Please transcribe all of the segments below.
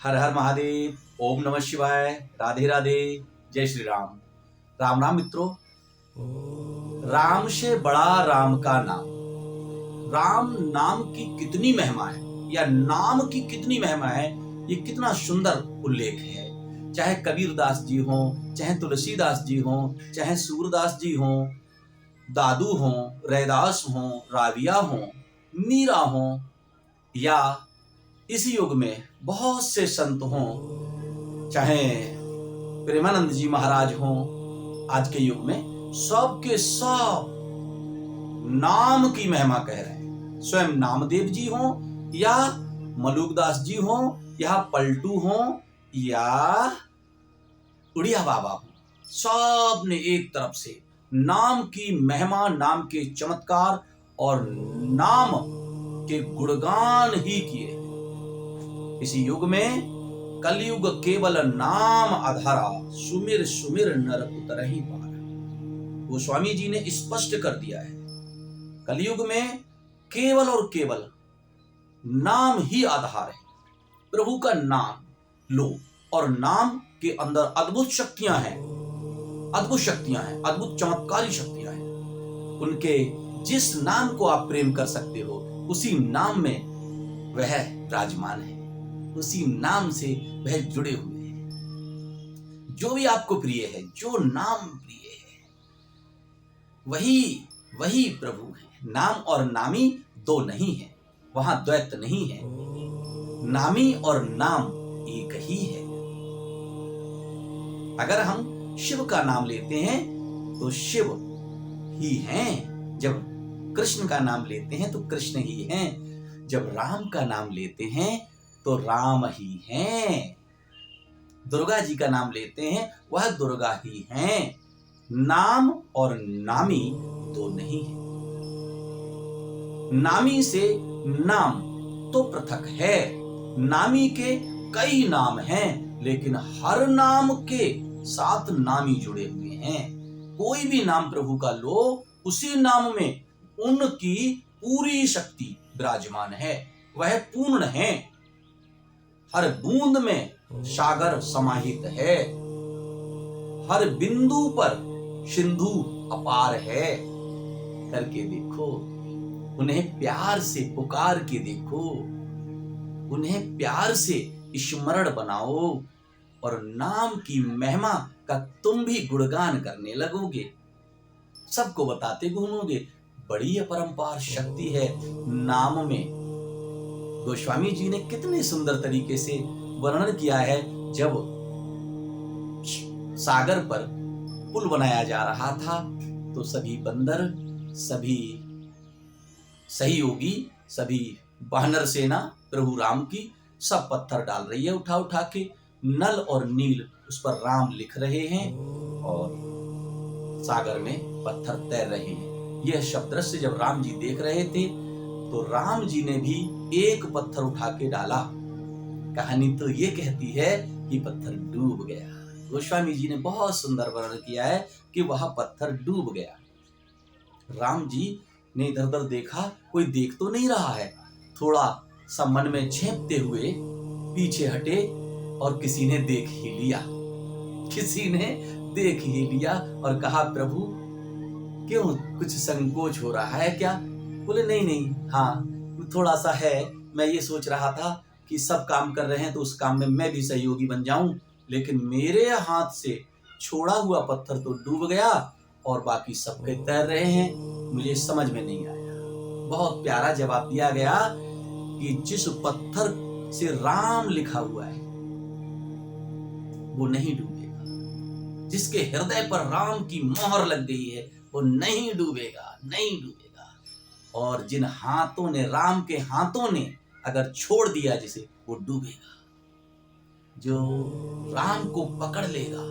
हर हर महादेव। ओम नमः शिवाय। राधे राधे। जय श्री राम। राम राम मित्रों। राम से बड़ा राम का नाम। राम नाम की कितनी महिमा है, या नाम की कितनी महिमा है, ये कितना सुंदर उल्लेख है। चाहे कबीरदास जी हो, चाहे तुलसीदास जी हो, चाहे सूरदास जी हो, दादू हो, रैदास हो, राविया हो, मीरा हो, या इस युग में बहुत से संत हों, चाहे प्रेमानंद जी महाराज हों, आज के युग में सब के सब नाम की महिमा कह रहे हैं। स्वयं नामदेव जी हों, या मलुकदास जी हों, या पलटू हों, या उड़िया बाबा हों, सब ने एक तरफ से नाम की महिमा, नाम के चमत्कार और नाम के गुणगान ही किए। इसी युग में कलयुग केवल नाम आधारा, सुमिर सुमिर नर उतरहि पारा। गोस्वामी जी ने स्पष्ट कर दिया है, कलयुग में केवल और केवल नाम ही आधार है। प्रभु का नाम लो, और नाम के अंदर अद्भुत शक्तियां हैं, अद्भुत चमत्कारी शक्तियां हैं। उनके जिस नाम को आप प्रेम कर सकते हो, उसी नाम में वह विराजमान है, उसी नाम से वह जुड़े हुए हैं। जो भी आपको प्रिय है, जो नाम प्रिय है, वही प्रभु है। नाम और नामी दो नहीं है, वहां द्वैत नहीं है। नामी और नाम एक ही है। अगर हम शिव का नाम लेते हैं तो शिव ही हैं, जब कृष्ण का नाम लेते हैं तो कृष्ण ही हैं, जब राम का नाम लेते हैं तो राम ही हैं, दुर्गा जी का नाम लेते हैं वह दुर्गा ही हैं। नाम और नामी दो नहीं है। नामी से नाम तो पृथक है, नामी के कई नाम हैं, लेकिन हर नाम के साथ नामी जुड़े हुए हैं। कोई भी नाम प्रभु का लो, उसी नाम में उनकी पूरी शक्ति विराजमान है, वह पूर्ण है। हर बूंद में सागर समाहित है, हर बिंदु पर सिंधु अपार है। करके देखो, उन्हें प्यार से पुकार के देखो, उन्हें प्यार से स्मरण बनाओ, और नाम की महिमा का तुम भी गुणगान करने लगोगे, सबको बताते घूमोगे। बड़ी अपरंपार शक्ति है नाम में। गोस्वामी जी ने कितने सुंदर तरीके से वर्णन किया है। जब सागर पर पुल बनाया जा रहा था तो सभी बंदर, सभी सहयोगी, सभी वानर सेना प्रभु राम की सब पत्थर डाल रही है उठा उठा के। नल और नील उस पर राम लिख रहे हैं और सागर में पत्थर तैर रहे हैं। यह सब दृश्य जब राम जी देख रहे थे तो राम जी ने भी एक पत्थर उठा के डाला। कहानी तो ये कहती है कि पत्थर डूब गया। गोस्वामी जी ने बहुत सुंदर वर्णन किया है कि वह पत्थर डूब गया। राम जी ने इधर उधर देखा, कोई देख तो नहीं रहा है। थोड़ा सा मन में झेपते हुए पीछे हटे और किसी ने देख ही लिया, और कहा, प्रभु क्यों, कुछ संकोच हो रहा है क्या? बोले नहीं, हाँ थोड़ा सा है। मैं ये सोच रहा था कि सब काम कर रहे हैं तो उस काम में मैं भी सहयोगी बन जाऊं, लेकिन मेरे हाथ से छोड़ा हुआ पत्थर तो डूब गया और बाकी सबके तैर रहे हैं, मुझे समझ में नहीं आया। बहुत प्यारा जवाब दिया गया कि जिस पत्थर से राम लिखा हुआ है वो नहीं डूबेगा, जिसके हृदय पर राम की मोहर लग गई है वो नहीं डूबेगा। और जिन हाथों ने, राम के हाथों ने अगर छोड़ दिया जिसे, वो डूबेगा। जो राम को पकड़ लेगा,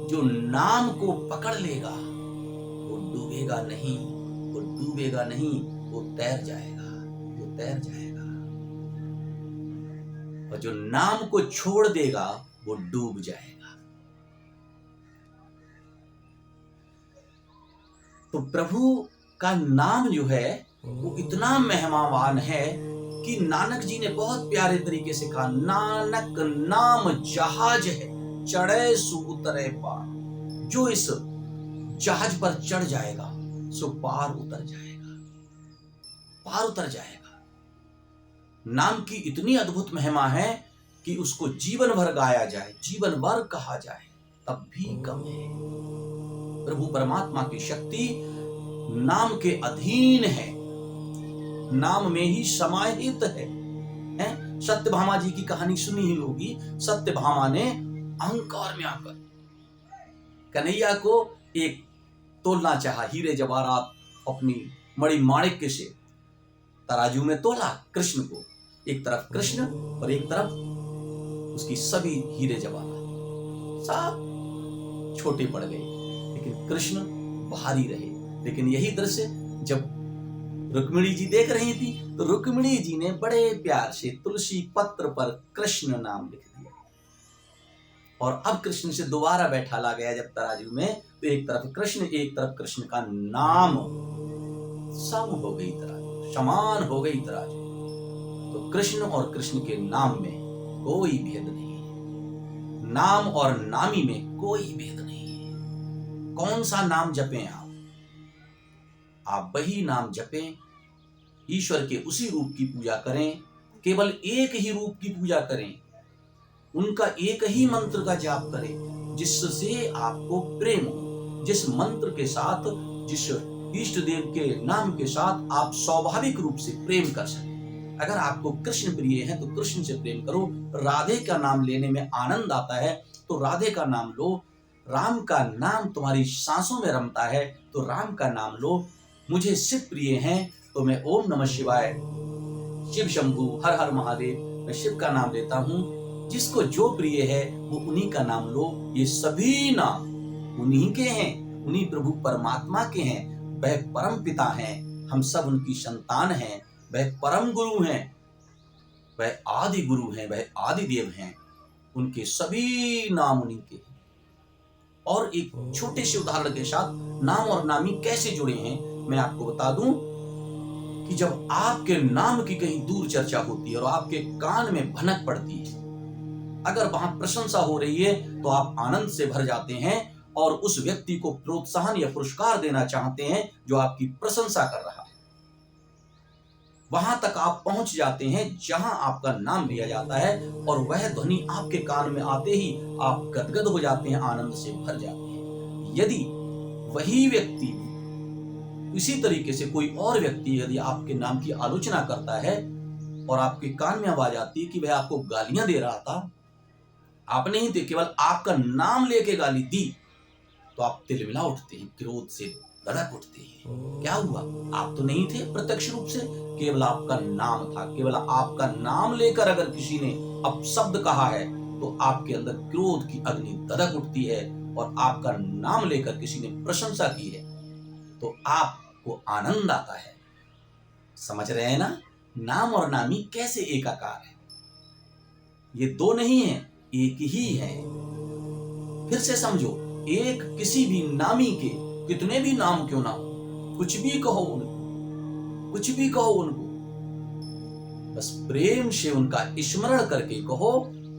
जो नाम को पकड़ लेगा, वो डूबेगा नहीं, वो तैर जाएगा। और जो नाम को छोड़ देगा वो डूब जाएगा। तो प्रभु का नाम जो है वो इतना महिमावान है कि नानक जी ने बहुत प्यारे तरीके से कहा, नानक नाम जहाज है, चढ़े सु उतरे पार। जो इस जहाज पर चढ़ जाएगा सो पार उतर जाएगा, पार उतर जाएगा। नाम की इतनी अद्भुत महिमा है कि उसको जीवन भर गाया जाए, जीवन भर कहा जाए, तब भी कम है। प्रभु परमात्मा की शक्ति नाम के अधीन है, नाम में ही समाहित है। सत्यभामा जी की कहानी सुनी ही होगी। सत्यभामा ने अहंकार में आकर कन्हैया को एक तोलना चाहा, हीरे जवाहरात अपनी मणि माणिक्य से तराजू में तोला कृष्ण को, एक तरफ कृष्ण और एक तरफ उसकी सभी हीरे जवाहरात सब छोटे पड़ गए, लेकिन कृष्ण भारी रहे। लेकिन यही दृश्य जब रुक्मिणी जी देख रही थी तो रुक्मिणी जी ने बड़े प्यार से तुलसी पत्र पर कृष्ण नाम लिख दिया। और अब कृष्ण से दोबारा बैठाला गया जब तराजू में, तो एक तरफ कृष्ण एक तरफ कृष्ण का नाम, सम हो गई तराजू, समान हो गई तराजू। तो कृष्ण और कृष्ण के नाम में कोई भेद नहीं है, नाम और नामी में कोई भेद नहीं है। कौन सा नाम जपें आप वही नाम जपें, ईश्वर के उसी रूप की पूजा करें, केवल एक ही रूप की पूजा करें, उनका एक ही मंत्र का जाप करें जिससे आपको प्रेम हो। जिस मंत्र के साथ, जिस इष्ट देव के नाम के साथ आप स्वाभाविक रूप से प्रेम कर सकें। अगर आपको कृष्ण प्रिय है तो कृष्ण से प्रेम करो। राधे का नाम लेने में आनंद आता है तो राधे का नाम लो। राम का नाम तुम्हारी सांसों में रमता है तो राम का नाम लो। मुझे शिव प्रिय हैं तो मैं ओम नमः शिवाय, शिव शंभु, हर हर महादेव, मैं शिव का नाम लेता हूँ। जिसको जो प्रिय है वो उन्हीं का नाम लो। ये सभी नाम उन्हीं के हैं, उन्हीं प्रभु परमात्मा के हैं। वह परम पिता हैं, हम सब उनकी संतान हैं। वह परम गुरु हैं, वह आदि गुरु हैं, वह आदि देव हैं। उनके सभी नाम उन्हीं के हैं। और एक छोटे से उदाहरण के साथ नाम और नामी कैसे जुड़े हैं मैं आपको बता दूं कि जब आपके नाम की कहीं दूर चर्चा होती है और आपके कान में भनक पड़ती है, अगर वहां प्रशंसा हो रही है तो आप आनंद से भर जाते हैं और उस व्यक्ति को प्रोत्साहन या पुरस्कार देना चाहते हैं जो आपकी प्रशंसा कर रहा है। वहां तक आप पहुंच जाते हैं जहां आपका नाम लिया जाता है और वह ध्वनि आपके कान में आते ही आप गदगद हो जाते हैं, आनंद से भर जाते हैं। यदि वही व्यक्ति इसी तरीके से कोई और व्यक्ति यदि आपके नाम की आलोचना करता है और आपके कान में आवाज आती है कि वह आपको गालियां दे रहा था, आपने ही केवल आपका नाम लेके गाली दी, तो आप तिलमिला उठते हैं, क्रोध से धड़क उठते हैं। क्या हुआ? आप तो नहीं थे प्रत्यक्ष रूप से, केवल आपका नाम था। केवल आपका नाम लेकर अगर किसी ने अपशब्द कहा है तो आपके अंदर क्रोध की अग्नि धधक उठती है, और आपका नाम लेकर किसी ने प्रशंसा की है तो आपको आनंद आता है। समझ रहे हैं ना? नाम और नामी कैसे एकाकार है। ये दो नहीं है, एक ही है। फिर से समझो, एक किसी भी नामी के कितने भी नाम क्यों ना हो, कुछ भी कहो उनको, कुछ भी कहो उनको, बस प्रेम से उनका स्मरण करके कहो।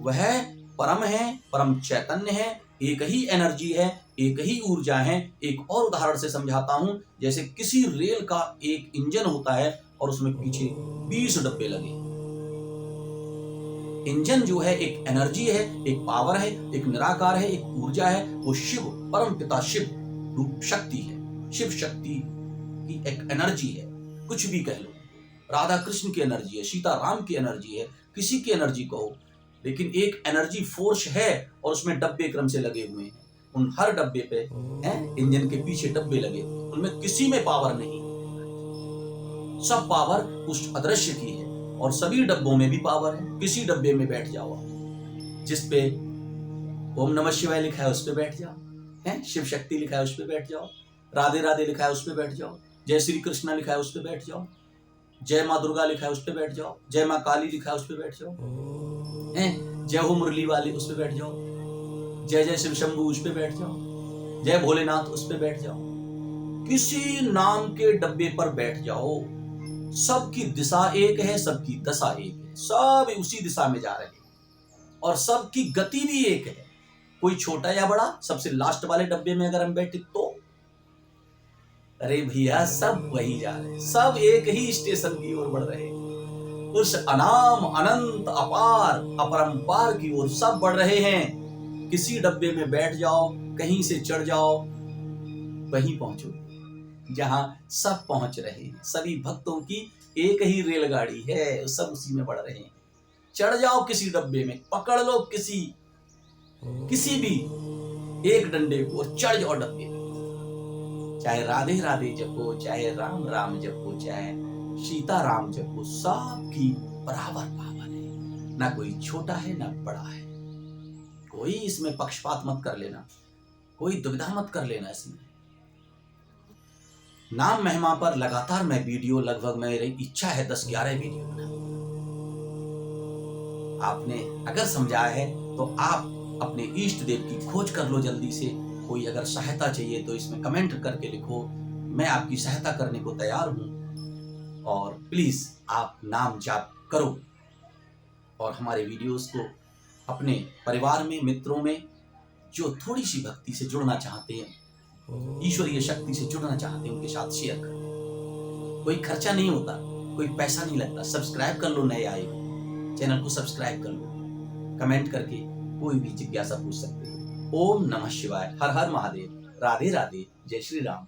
वह परम है, परम चैतन्य है, एक ही एनर्जी है, एक ही ऊर्जा है। एक और उदाहरण से समझाता हूं। जैसे किसी रेल का एक इंजन होता है और उसमें पीछे 20 डब्बे लगे। इंजन जो है एक एनर्जी है, एक पावर है, एक निराकार है, एक ऊर्जा है। वो शिव, परम पिता शिव रूप शक्ति है। शिव शक्ति की एक एनर्जी है, कुछ भी कह लो। राधा कृष्ण की एनर्जी है, सीता राम की एनर्जी है, किसी की एनर्जी कहो, लेकिन एक एनर्जी फोर्स है और उसमें डब्बे क्रम से लगे हुए हैं। उन हर डब्बे पे इंजन के पीछे डब्बे लगे, उनमें किसी में पावर नहीं, सब पावर उस अदृश्य की है। और सभी डब्बों में भी पावर है। किसी डब्बे में बैठ जाओ, जिस पे ओम नमः शिवाय लिखा है उस पे बैठ जाओ, शिव शक्ति लिखा है उस पे बैठ जाओ, राधे राधे लिखा है उस पे बैठ जाओ, जय श्री कृष्णा लिखा है उस पे बैठ जाओ, जय माँ दुर्गा लिखा है उस पे बैठ जाओ, जय माँ काली लिखा है उस पे बैठ जाओ, जय हो मुरली वाली उस पे बैठ जाओ, जय जय शिव शंभु उस पे बैठ जाओ, जय भोलेनाथ उस पे बैठ जाओ। किसी नाम के डब्बे पर बैठ जाओ, सबकी दिशा एक है, सबकी दशा एक है, सब उसी दिशा में जा रहे हैं और सबकी गति भी एक है। कोई छोटा या बड़ा, सबसे लास्ट वाले डब्बे में अगर हम बैठे तो अरे भैया सब वही जा रहे हैं, सब एक ही स्टेशन की ओर बढ़ रहे हैं, उस अनाम अनंत अपार अपरंपार की ओर सब बढ़ रहे हैं। किसी डब्बे में बैठ जाओ, कहीं से चढ़ जाओ, वहीं पहुंचो जहां सब पहुंच रहे हैं। सभी भक्तों की एक ही रेलगाड़ी है, सब उसी में बढ़ रहे हैं। चढ़ जाओ किसी डब्बे में, पकड़ लो किसी भी एक डंडे को और चढ़ जाओ डब्बे में। चाहे राधे राधे जपो, चाहे राम राम जपो, चाहे सीता राम जपो, सबकी बराबर पावर है। ना कोई छोटा है ना बड़ा है। कोई इसमें पक्षपात मत कर लेना, कोई दुविधा मत कर लेना। इसमें नाम महिमा पर लगातार मैं वीडियो, लगभग मेरी इच्छा है 10-11 वीडियो बनाऊं। आपने अगर समझा है तो आप अपने इष्ट देव की खोज कर लो जल्दी से। कोई अगर सहायता चाहिए तो इसमें कमेंट करके लिखो, मैं आपकी सहायता करने को तैयार हूं। और प्लीज आप नाम जाप करो और हमारे वीडियोस को अपने परिवार में, मित्रों में जो थोड़ी सी भक्ति से जुड़ना चाहते हैं, ईश्वरीय शक्ति से जुड़ना चाहते हैं, उनके साथ शेयर करो। कोई खर्चा नहीं होता, कोई पैसा नहीं लगता। सब्सक्राइब कर लो, नए आए हो चैनल को सब्सक्राइब कर लो। कमेंट करके कोई भी जिज्ञासा पूछ सकते हो। ओम नमः शिवाय, हर हर महादेव, राधे राधे, जय श्री राम।